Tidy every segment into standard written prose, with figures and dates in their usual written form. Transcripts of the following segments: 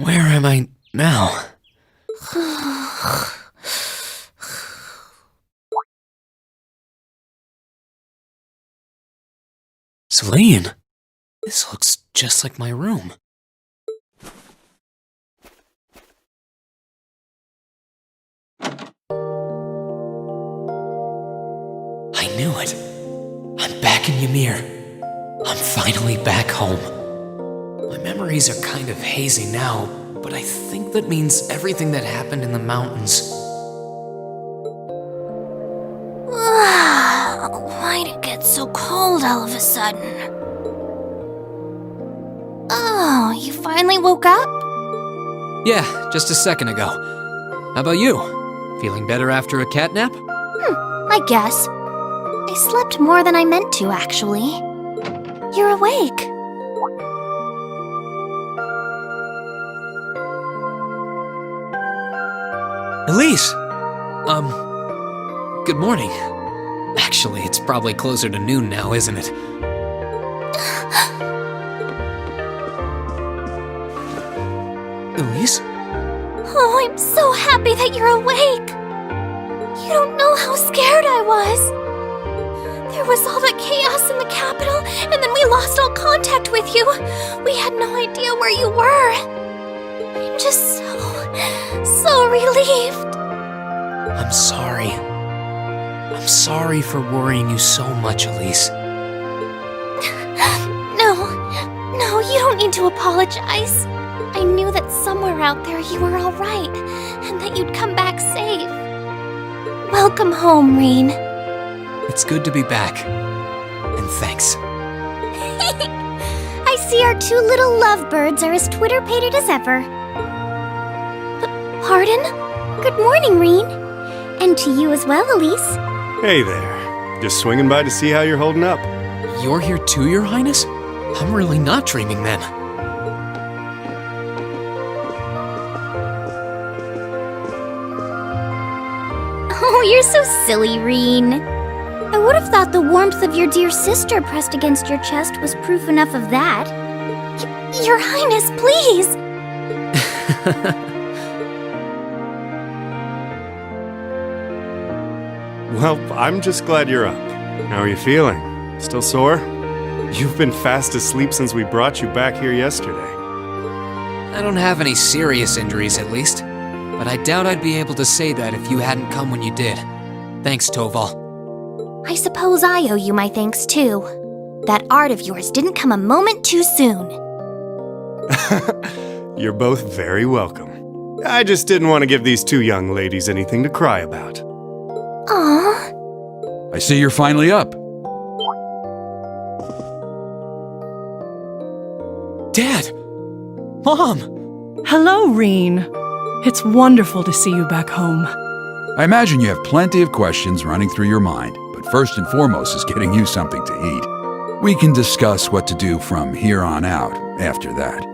Where am I now? Celine, this looks just like my room. I knew it. I'm back in Ymir. I'm finally back home. My memories are kind of hazy now, but I think that means everything that happened in the mountains. Why'd it get so cold all of a sudden? Oh, you finally woke up? Yeah, just a second ago. How about you? Feeling better after a cat nap? I guess. I slept more than I meant to, actually. You're awake. Elise! Good morning. Actually, it's probably closer to noon now, isn't it? Elise? Oh, I'm so happy that you're awake. You don't know how scared I was. There was all that chaos in the capital, and then we lost all contact with you. We had no idea where you were. I'm just so relieved. I'm sorry. I'm sorry for worrying you so much, Elise. No, you don't need to apologize. I knew that somewhere out there you were all right, and that you'd come back safe. Welcome home, Rean. It's good to be back. And thanks. I see our two little lovebirds are as Twitter-pated as ever. Pardon? Good morning, Rean. And to you as well, Elise. Hey there. Just swinging by to see how you're holding up. You're here too, Your Highness? I'm really not dreaming then. Oh, you're so silly, Rean. I would have thought the warmth of your dear sister pressed against your chest was proof enough of that. Your Highness, please! Well, I'm just glad you're up. How are you feeling? Still sore? You've been fast asleep since we brought you back here yesterday. I don't have any serious injuries, at least. But I doubt I'd be able to say that if you hadn't come when you did. Thanks, Toval. I suppose I owe you my thanks, too. That art of yours didn't come a moment too soon. You're both very welcome. I just didn't want to give these two young ladies anything to cry about. Aww. I see you're finally up. Dad! Mom! Hello, Rean. It's wonderful to see you back home. I imagine you have plenty of questions running through your mind, but first and foremost is getting you something to eat. We can discuss what to do from here on out after that.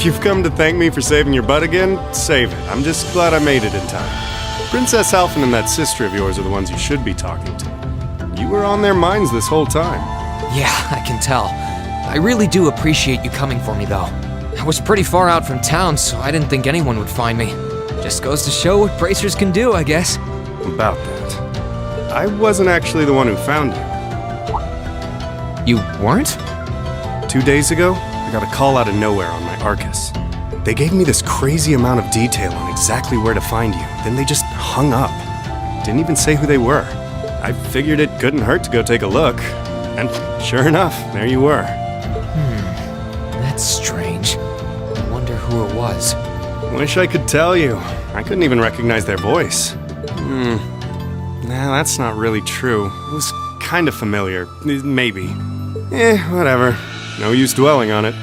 If you've come to thank me for saving your butt again, save it. I'm just glad I made it in time. Princess Halfin and that sister of yours are the ones you should be talking to. You were on their minds this whole time. Yeah, I can tell. I really do appreciate you coming for me, though. I was pretty far out from town, so I didn't think anyone would find me. Just goes to show what bracers can do, I guess. About that. I wasn't actually the one who found you. You weren't? 2 days ago, I got a call out of nowhere on my Arcus. They gave me this crazy amount of detail on exactly where to find you, then they just hung up. Didn't even say who they were. I figured it couldn't hurt to go take a look. And sure enough, there you were. That's strange. I wonder who it was. Wish I could tell you. I couldn't even recognize their voice. Nah, that's not really true. It was kind of familiar. Maybe. Whatever. No use dwelling on it.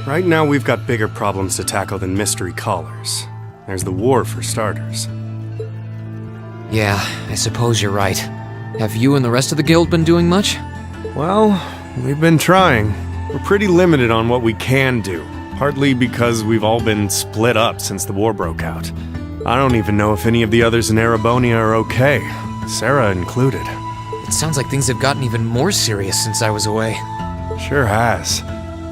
Right now we've got bigger problems to tackle than mystery callers. There's the war for starters. Yeah, I suppose you're right. Have you and the rest of the guild been doing much? Well, we've been trying. We're pretty limited on what we can do, partly because we've all been split up since the war broke out. I don't even know if any of the others in Erebonia are okay, Sarah included. It sounds like things have gotten even more serious since I was away. Sure has.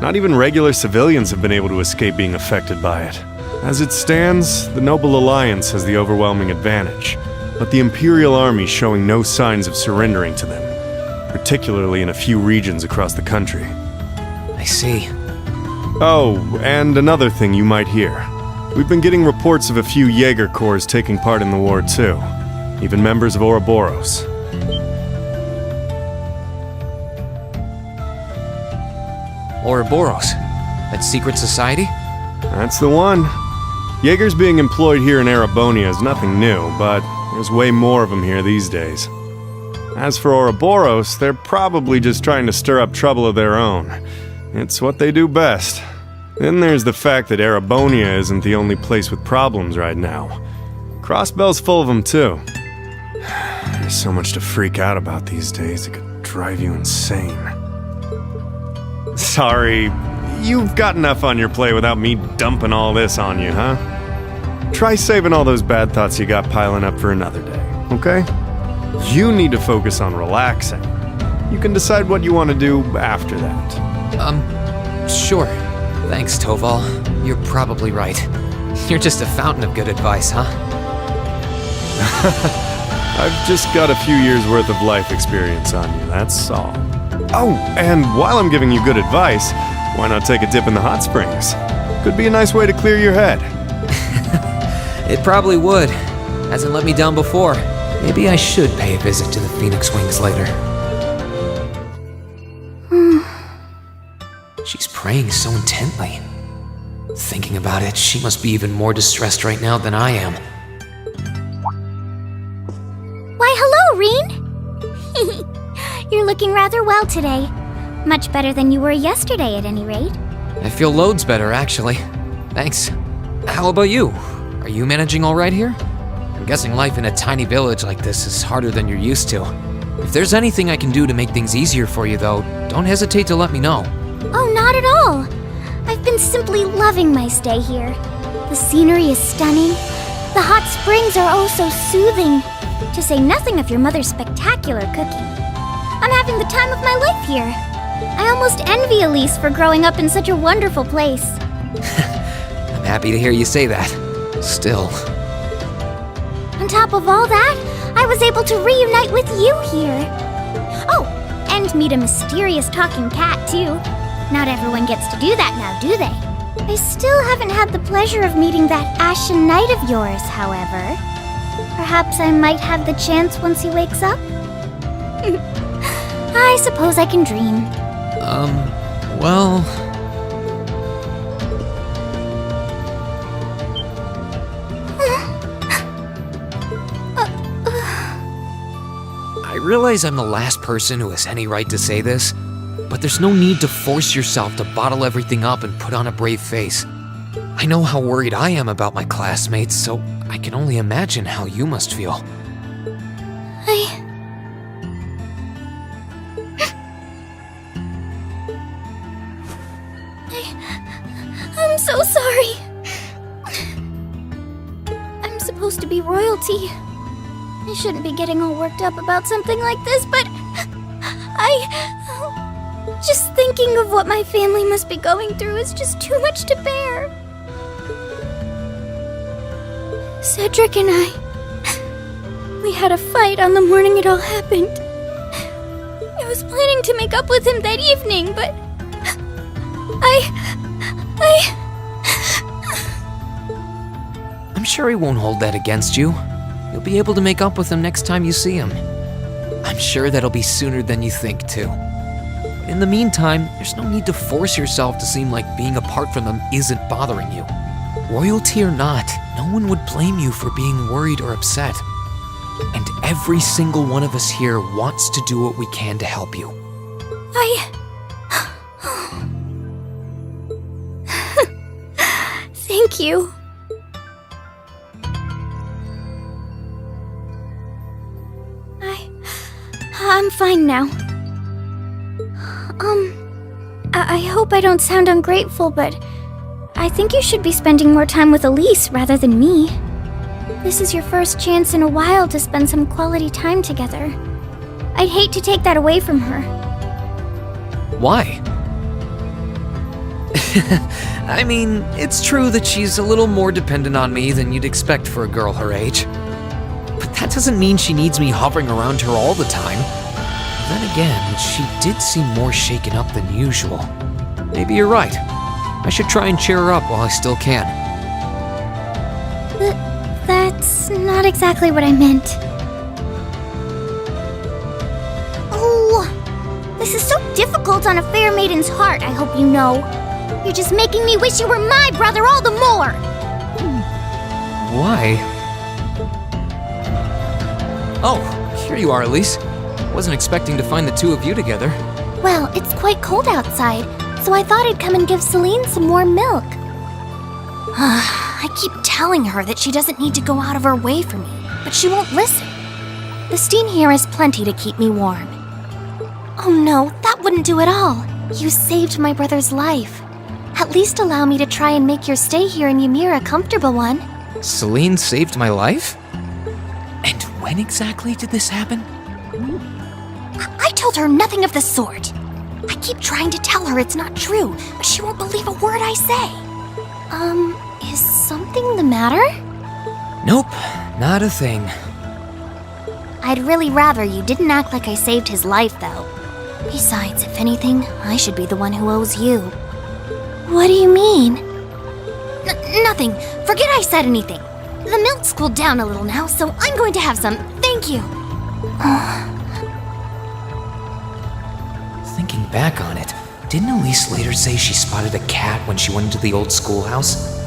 Not even regular civilians have been able to escape being affected by it. As it stands, the Noble Alliance has the overwhelming advantage, but the Imperial Army's showing no signs of surrendering to them, particularly in a few regions across the country. I see. Oh, and another thing you might hear. We've been getting reports of a few Jaeger Corps taking part in the war too, even members of Ouroboros. Ouroboros? That secret society? That's the one. Jaegers being employed here in Erebonia is nothing new, but there's way more of them here these days. As for Ouroboros, they're probably just trying to stir up trouble of their own. It's what they do best. Then there's the fact that Erebonia isn't the only place with problems right now. Crossbell's full of them too. There's so much to freak out about these days, it could drive you insane. Sorry, you've got enough on your plate without me dumping all this on you, huh? Try saving all those bad thoughts you got piling up for another day, okay? You need to focus on relaxing. You can decide what you want to do after that. Sure. Thanks, Toval. You're probably right. You're just a fountain of good advice, huh? I've just got a few years worth of life experience on you, that's all. Oh, and while I'm giving you good advice, why not take a dip in the hot springs? Could be a nice way to clear your head. It probably would. Hasn't let me down before. Maybe I should pay a visit to the Phoenix Wings later. She's praying so intently. Thinking about it, she must be even more distressed right now than I am. Why, hello, Rean! You're looking rather well today. Much better than you were yesterday, at any rate. I feel loads better, actually. Thanks. How about you? Are you managing all right here? I'm guessing life in a tiny village like this is harder than you're used to. If there's anything I can do to make things easier for you, though, don't hesitate to let me know. Oh, not at all. I've been simply loving my stay here. The scenery is stunning. The hot springs are oh so soothing. To say nothing of your mother's spectacular cooking. I'm having the time of my life here. I almost envy Elise for growing up in such a wonderful place. I'm happy to hear you say that. Still. On top of all that, I was able to reunite with you here. Oh, and meet a mysterious talking cat, too. Not everyone gets to do that now, do they? I still haven't had the pleasure of meeting that Ashen Knight of yours, however. Perhaps I might have the chance once he wakes up? I suppose I can dream. Well... I realize I'm the last person who has any right to say this, but there's no need to force yourself to bottle everything up and put on a brave face. I know how worried I am about my classmates, so I can only imagine how you must feel. I'm so sorry. I'm supposed to be royalty. I shouldn't be getting all worked up about something like this, but just thinking of what my family must be going through is just too much to bear. Cedric and I, We had a fight on the morning it all happened. I was planning to make up with him that evening, but... I'm sure he won't hold that against you. You'll be able to make up with him next time you see him. I'm sure that'll be sooner than you think, too. In the meantime, there's no need to force yourself to seem like being apart from them isn't bothering you. Royalty or not, no one would blame you for being worried or upset. And every single one of us here wants to do what we can to help you. Thank you. I'm fine now. I hope I don't sound ungrateful, but I think you should be spending more time with Elise rather than me. This is your first chance in a while to spend some quality time together. I'd hate to take that away from her. Why? I mean, it's true that she's a little more dependent on me than you'd expect for a girl her age. But that doesn't mean she needs me hovering around her all the time. Then again, she did seem more shaken up than usual. Maybe you're right. I should try and cheer her up while I still can. That's not exactly what I meant. Oh, this is so difficult on a fair maiden's heart, I hope you know. You're just making me wish you were my brother all the more! Why? Oh, here you are, Elise. Wasn't expecting to find the two of you together. Well, it's quite cold outside, so I thought I'd come and give Celine some warm milk. I keep telling her that she doesn't need to go out of her way for me, but she won't listen. The steam here is plenty to keep me warm. Oh no, that wouldn't do at all. You saved my brother's life. At least allow me to try and make your stay here in Ymir a comfortable one. Celine saved my life? And when exactly did this happen? I told her nothing of the sort. I keep trying to tell her it's not true, but she won't believe a word I say. Is something the matter? Nope, not a thing. I'd really rather you didn't act like I saved his life, though. Besides, if anything, I should be the one who owes you. What do you mean? Nothing. Forget I said anything. The milk's cooled down a little now, so I'm going to have some. Thank you. Thinking back on it, didn't Elise later say she spotted a cat when she went into the old schoolhouse?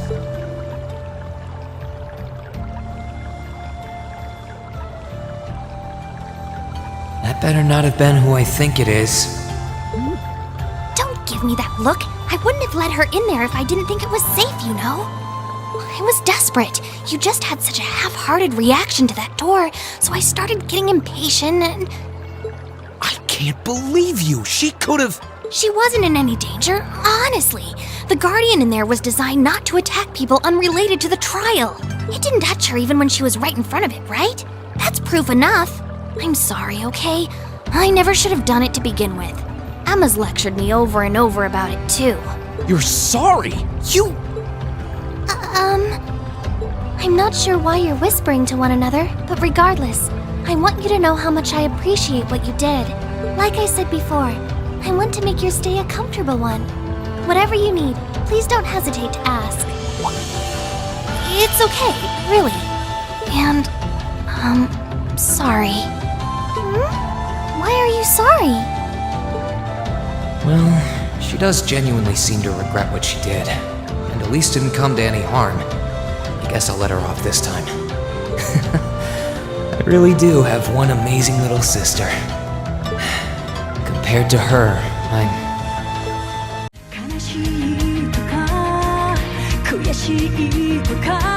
That better not have been who I think it is. Don't give me that look. I wouldn't have let her in there if I didn't think it was safe, you know? I was desperate. You just had such a half-hearted reaction to that door, so I started getting impatient and... I can't believe you! She could've... She wasn't in any danger, honestly. The Guardian in there was designed not to attack people unrelated to the trial. It didn't touch her even when she was right in front of it, right? That's proof enough. I'm sorry, okay? I never should have done it to begin with. Emma's lectured me over and over about it, too. You're sorry? You... I'm not sure why you're whispering to one another, but regardless, I want you to know how much I appreciate what you did. Like I said before, I want to make your stay a comfortable one. Whatever you need, please don't hesitate to ask. It's okay, really. And, sorry. Why are you sorry? Well, she does genuinely seem to regret what she did, and at least didn't come to any harm. I guess I'll let her off this time. I really do have one amazing little sister. Compared to her, I'm... 悲しいとか悔しいとか